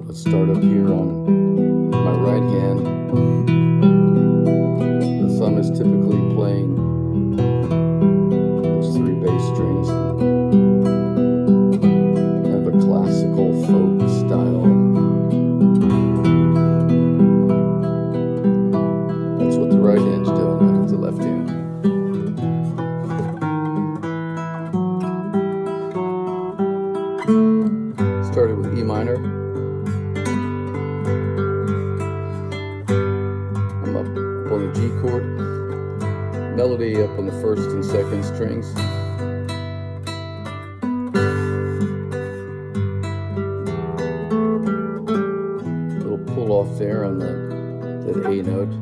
Let's start up here on my right hand. The thumb is typically playing those 3 bass strings. I have a classical folk style. That's what the right hand's doing. I hit the left hand. Started with E minor. I'm up on the G chord. Melody up on the 1st and 2nd strings. Little pull off there on that A note,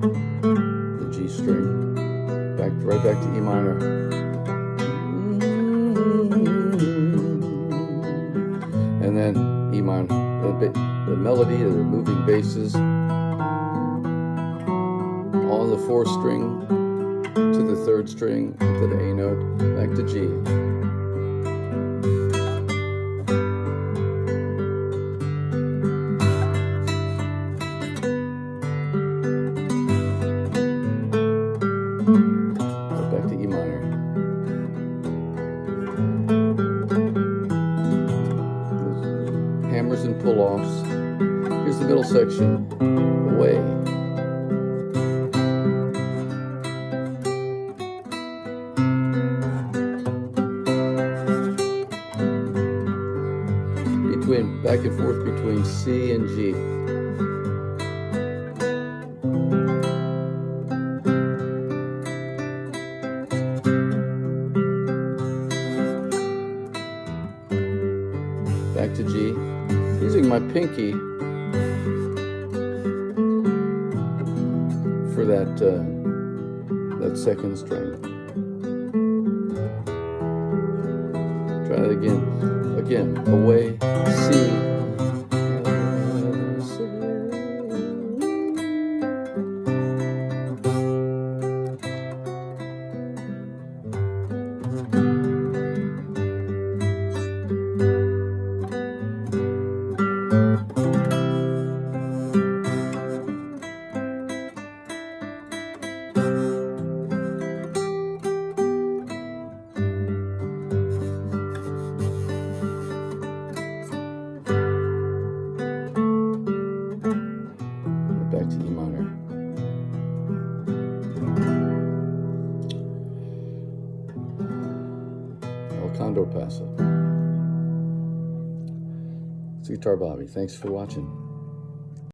the G string. Right back to E minor. And then E minor, the melody, the moving basses on the 4th string to the 3rd string to the A note, back to G. Back to E minor. Hammers and pull-offs. Here's the middle section. Away. Back and forth between C and G. Back to G. Using my pinky for that 2nd string. Try it again. Again, away, C. Back to E minor. Condor Pasa. It's Guitar Bobby. Thanks for watching.